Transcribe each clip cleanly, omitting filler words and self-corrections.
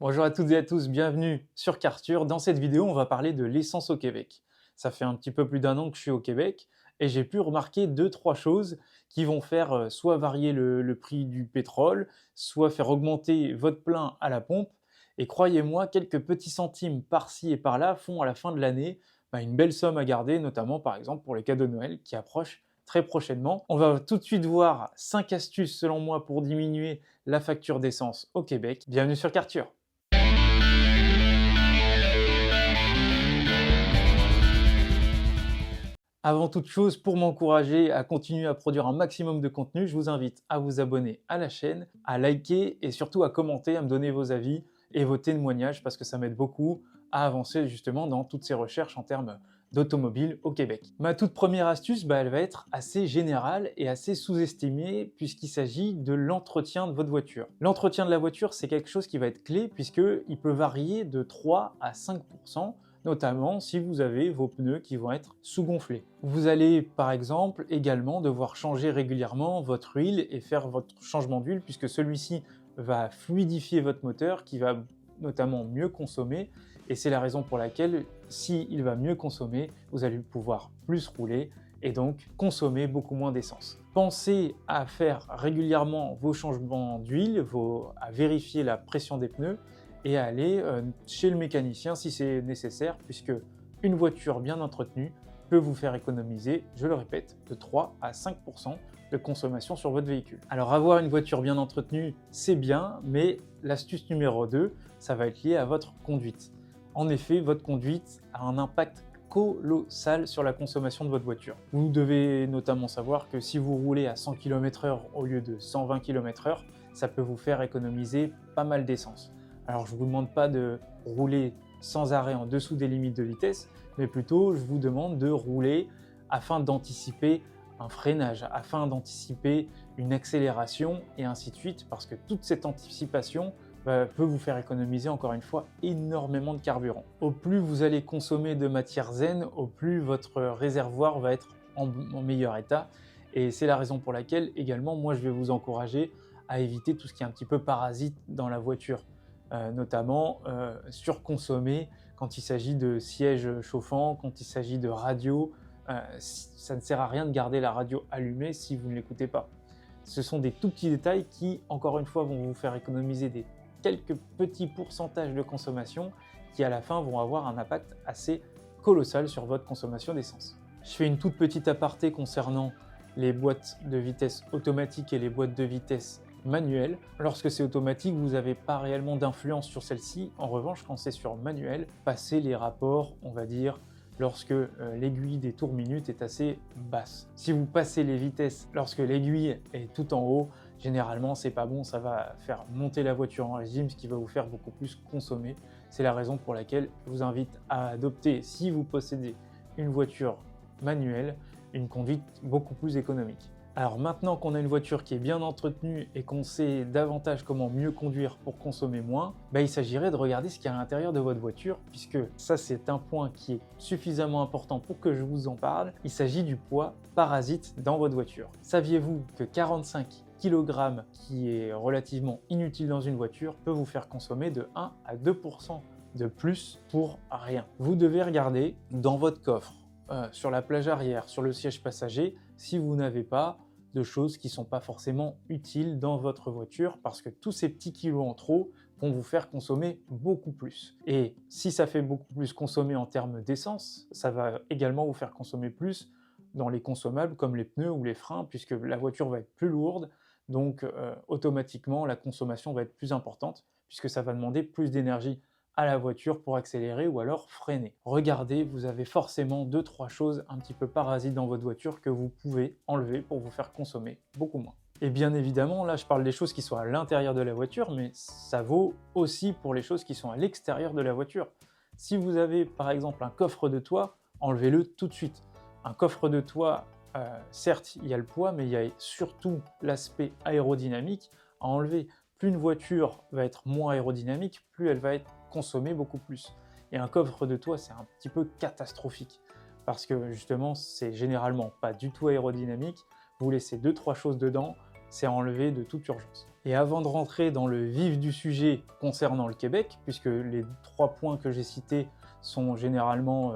Bonjour à toutes et à tous, bienvenue sur Carture. Dans cette vidéo, on va parler de l'essence au Québec. Ça fait un petit peu plus d'un an que je suis au Québec et j'ai pu remarquer deux, trois choses qui vont faire soit varier le prix du pétrole, soit faire augmenter votre plein à la pompe. Et croyez-moi, quelques petits centimes par-ci et par-là font à la fin de l'année une belle somme à garder, notamment par exemple pour les cadeaux de Noël qui approchent très prochainement. On va tout de suite voir 5 astuces selon moi pour diminuer la facture d'essence au Québec. Bienvenue sur Carture. Avant toute chose, pour m'encourager à continuer à produire un maximum de contenu, je vous invite à vous abonner à la chaîne, à liker et surtout à commenter, à me donner vos avis et vos témoignages parce que ça m'aide beaucoup à avancer justement dans toutes ces recherches en termes d'automobile au Québec. Ma toute première astuce, elle va être assez générale et assez sous-estimée puisqu'il s'agit de l'entretien de votre voiture. L'entretien de la voiture, c'est quelque chose qui va être clé puisqu'il peut varier de 3 à 5%, notamment si vous avez vos pneus qui vont être sous-gonflés. Vous allez par exemple également devoir changer régulièrement votre huile et faire votre changement d'huile puisque celui-ci va fluidifier votre moteur qui va notamment mieux consommer et c'est la raison pour laquelle s'il va mieux consommer, vous allez pouvoir plus rouler et donc consommer beaucoup moins d'essence. Pensez à faire régulièrement vos changements d'huile, à vérifier la pression des pneus et à aller chez le mécanicien si c'est nécessaire, puisque une voiture bien entretenue peut vous faire économiser, je le répète, de 3 à 5% de consommation sur votre véhicule. Alors avoir une voiture bien entretenue, c'est bien, mais l'astuce numéro 2, ça va être lié à votre conduite. En effet, votre conduite a un impact colossal sur la consommation de votre voiture. Vous devez notamment savoir que si vous roulez à 100 km/h au lieu de 120 km/h, ça peut vous faire économiser pas mal d'essence. Alors je ne vous demande pas de rouler sans arrêt en dessous des limites de vitesse, mais plutôt je vous demande de rouler afin d'anticiper un freinage, afin d'anticiper une accélération et ainsi de suite, parce que toute cette anticipation peut vous faire économiser encore une fois énormément de carburant. Au plus vous allez consommer de matière zen, au plus votre réservoir va être en meilleur état. Et c'est la raison pour laquelle également moi je vais vous encourager à éviter tout ce qui est un petit peu parasite dans la voiture. Notamment surconsommer quand il s'agit de sièges chauffants, quand il s'agit de radio. Ça ne sert à rien de garder la radio allumée si vous ne l'écoutez pas. Ce sont des tout petits détails qui, encore une fois, vont vous faire économiser des quelques petits pourcentages de consommation qui, à la fin, vont avoir un impact assez colossal sur votre consommation d'essence. Je fais une toute petite aparté concernant les boîtes de vitesse automatiques et les boîtes de vitesse manuel. Lorsque c'est automatique, vous n'avez pas réellement d'influence sur celle-ci. En revanche, quand c'est sur manuel, passez les rapports, on va dire, lorsque l'aiguille des tours minutes est assez basse. Si vous passez les vitesses lorsque l'aiguille est tout en haut, généralement c'est pas bon, ça va faire monter la voiture en régime, ce qui va vous faire beaucoup plus consommer. C'est la raison pour laquelle je vous invite à adopter, si vous possédez une voiture manuelle, une conduite beaucoup plus économique. Alors maintenant qu'on a une voiture qui est bien entretenue et qu'on sait davantage comment mieux conduire pour consommer moins, il s'agirait de regarder ce qu'il y a à l'intérieur de votre voiture, puisque ça c'est un point qui est suffisamment important pour que je vous en parle. Il s'agit du poids parasite dans votre voiture. Saviez-vous que 45 kg, qui est relativement inutile dans une voiture, peut vous faire consommer de 1 à 2% de plus pour rien? Vous devez regarder dans votre coffre, sur la plage arrière, sur le siège passager, si vous n'avez pas de choses qui ne sont pas forcément utiles dans votre voiture, parce que tous ces petits kilos en trop vont vous faire consommer beaucoup plus. Et si ça fait beaucoup plus consommer en termes d'essence, ça va également vous faire consommer plus dans les consommables comme les pneus ou les freins, puisque la voiture va être plus lourde, donc automatiquement la consommation va être plus importante, puisque ça va demander plus d'énergie à la voiture pour accélérer ou alors freiner. Regardez, vous avez forcément 2-3 choses un petit peu parasites dans votre voiture que vous pouvez enlever pour vous faire consommer beaucoup moins. Et bien évidemment, là je parle des choses qui sont à l'intérieur de la voiture, mais ça vaut aussi pour les choses qui sont à l'extérieur de la voiture. Si vous avez par exemple un coffre de toit, enlevez-le tout de suite. Un coffre de toit, certes il y a le poids, mais il y a surtout l'aspect aérodynamique à enlever. Plus une voiture va être moins aérodynamique, plus elle va être consommée beaucoup plus. Et un coffre de toit, c'est un petit peu catastrophique parce que justement, c'est généralement pas du tout aérodynamique. Vous laissez 2-3 choses dedans, c'est à enlever de toute urgence. Et avant de rentrer dans le vif du sujet concernant le Québec, puisque les 3 points que j'ai cités sont généralement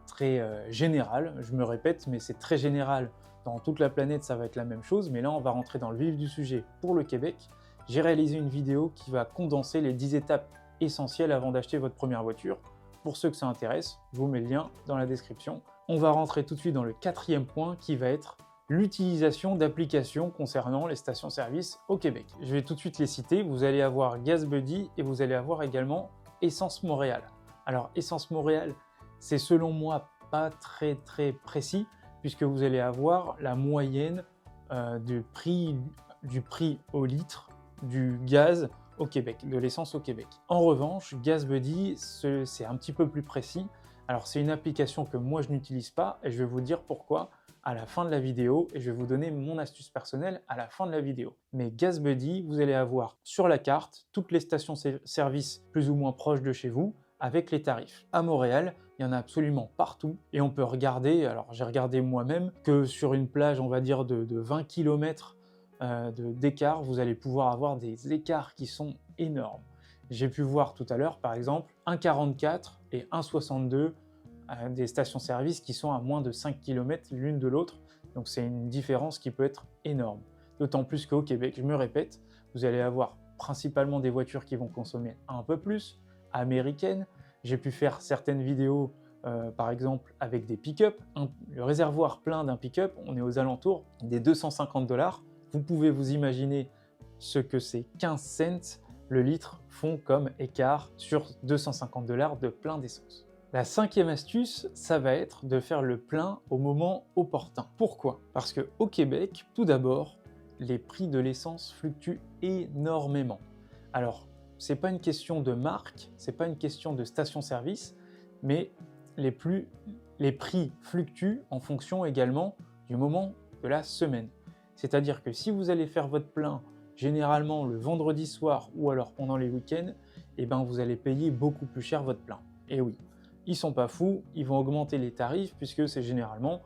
très général, je me répète, mais c'est très général. Dans toute la planète, ça va être la même chose, mais là, on va rentrer dans le vif du sujet pour le Québec. J'ai réalisé une vidéo qui va condenser les 10 étapes essentielles avant d'acheter votre première voiture. Pour ceux que ça intéresse, je vous mets le lien dans la description. On va rentrer tout de suite dans le 4e point qui va être l'utilisation d'applications concernant les stations-service au Québec. Je vais tout de suite les citer. Vous allez avoir GasBuddy et vous allez avoir également Essence Montréal. Alors, Essence Montréal, c'est selon moi pas très précis, puisque vous allez avoir la moyenne du prix au litre du gaz au Québec, de l'essence au Québec. En revanche, GasBuddy, c'est un petit peu plus précis. Alors c'est une application que moi je n'utilise pas et je vais vous dire pourquoi à la fin de la vidéo et je vais vous donner mon astuce personnelle à la fin de la vidéo. Mais GasBuddy, vous allez avoir sur la carte toutes les stations-service plus ou moins proches de chez vous avec les tarifs. À Montréal, il y en a absolument partout et on peut regarder, alors j'ai regardé moi-même, que sur une plage, on va dire de 20 km d'écart, vous allez pouvoir avoir des écarts qui sont énormes. J'ai pu voir tout à l'heure, par exemple, 1,44 et 1,62 des stations-service qui sont à moins de 5 km l'une de l'autre. Donc c'est une différence qui peut être énorme. D'autant plus qu'au Québec, je me répète, vous allez avoir principalement des voitures qui vont consommer un peu plus, américaines. J'ai pu faire certaines vidéos, par exemple, avec des pick-up. Le réservoir plein d'un pick-up, on est aux alentours des 250 $. Vous pouvez vous imaginer ce que ces 15 cents le litre font comme écart sur 250 $ de plein d'essence. La 5e astuce, ça va être de faire le plein au moment opportun. Pourquoi? Parce qu'au Québec, tout d'abord, les prix de l'essence fluctuent énormément. Alors, c'est pas une question de marque, c'est pas une question de station-service, mais les prix fluctuent en fonction également du moment de la semaine. C'est-à-dire que si vous allez faire votre plein généralement le vendredi soir ou alors pendant les week-ends, eh ben vous allez payer beaucoup plus cher votre plein. Et oui, ils sont pas fous, ils vont augmenter les tarifs puisque c'est généralement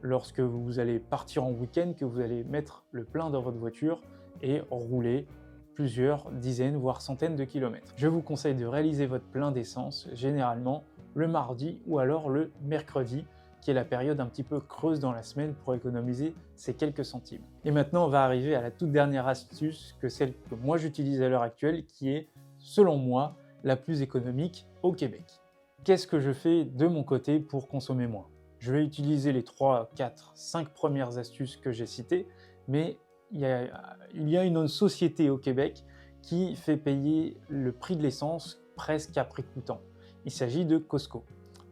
lorsque vous allez partir en week-end que vous allez mettre le plein dans votre voiture et rouler plusieurs dizaines voire centaines de kilomètres. Je vous conseille de réaliser votre plein d'essence généralement le mardi ou alors le mercredi, qui est la période un petit peu creuse dans la semaine pour économiser ces quelques centimes. Et maintenant, on va arriver à la toute dernière astuce, que celle que moi j'utilise à l'heure actuelle, qui est, selon moi, la plus économique au Québec. Qu'est-ce que je fais de mon côté pour consommer moins? Je vais utiliser les 3, 4, 5 premières astuces que j'ai citées, mais il y a une société au Québec qui fait payer le prix de l'essence presque à prix coûtant. Il s'agit de Costco.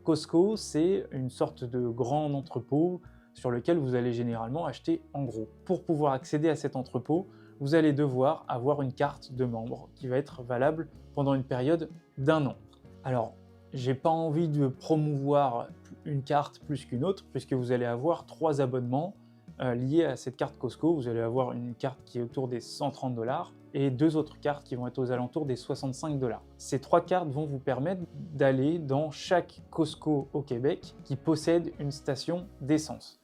Costco, c'est une sorte de grand entrepôt sur lequel vous allez généralement acheter en gros. Pour pouvoir accéder à cet entrepôt, vous allez devoir avoir une carte de membre qui va être valable pendant une période d'1 an. Alors, j'ai pas envie de promouvoir une carte plus qu'une autre, puisque vous allez avoir 3 abonnements liés à cette carte Costco. Vous allez avoir une carte qui est autour des 130 $ et 2 autres cartes qui vont être aux alentours des 65 $. Ces 3 cartes vont vous permettre d'aller dans chaque Costco au Québec qui possède une station d'essence.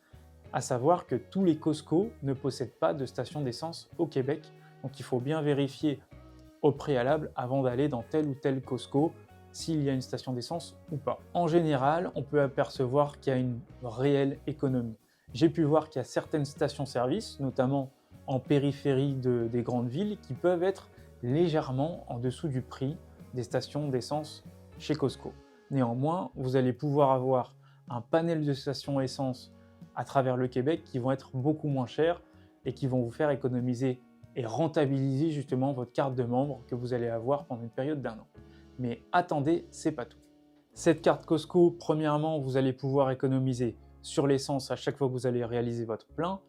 À savoir que tous les Costco ne possèdent pas de station d'essence au Québec, donc il faut bien vérifier au préalable avant d'aller dans tel ou tel Costco s'il y a une station d'essence ou pas. En général, on peut apercevoir qu'il y a une réelle économie. J'ai pu voir qu'il y a certaines stations-service, notamment en périphérie des grandes villes, qui peuvent être légèrement en dessous du prix des stations d'essence chez Costco. Néanmoins, vous allez pouvoir avoir un panel de stations essence à travers le Québec qui vont être beaucoup moins chères et qui vont vous faire économiser et rentabiliser justement votre carte de membre que vous allez avoir pendant une période d'1 an. Mais attendez, c'est pas tout. Cette carte Costco, premièrement, vous allez pouvoir économiser sur l'essence à chaque fois que vous allez réaliser votre plein.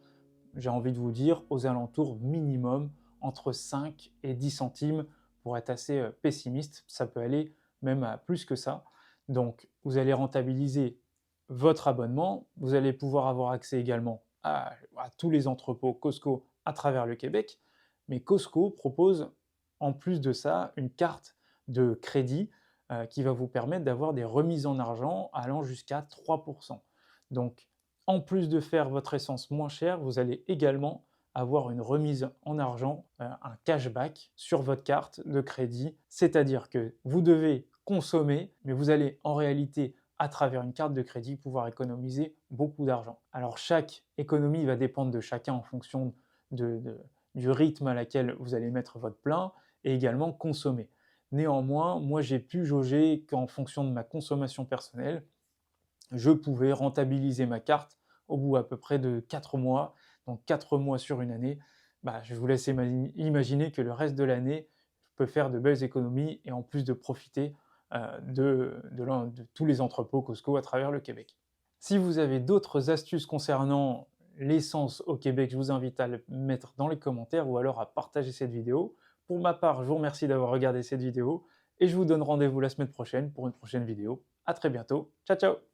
J'ai envie de vous dire aux alentours minimum entre 5 et 10 centimes pour être assez pessimiste. Ça peut aller même à plus que ça. Donc, vous allez rentabiliser votre abonnement. Vous allez pouvoir avoir accès également à tous les entrepôts Costco à travers le Québec. Mais Costco propose en plus de ça une carte de crédit qui va vous permettre d'avoir des remises en argent allant jusqu'à 3%. Donc, en plus de faire votre essence moins chère, vous allez également avoir une remise en argent, un cashback sur votre carte de crédit. C'est-à-dire que vous devez consommer, mais vous allez en réalité, à travers une carte de crédit, pouvoir économiser beaucoup d'argent. Alors chaque économie va dépendre de chacun en fonction du rythme à laquelle vous allez mettre votre plein et également consommer. Néanmoins, moi j'ai pu jauger qu'en fonction de ma consommation personnelle, je pouvais rentabiliser ma carte au bout à peu près de 4 mois. Donc 4 mois sur une année, je vous laisse imaginer que le reste de l'année, je peux faire de belles économies et en plus de profiter de tous les entrepôts Costco à travers le Québec. Si vous avez d'autres astuces concernant l'essence au Québec, je vous invite à le mettre dans les commentaires ou alors à partager cette vidéo. Pour ma part, je vous remercie d'avoir regardé cette vidéo et je vous donne rendez-vous la semaine prochaine pour une prochaine vidéo. À très bientôt. Ciao, ciao!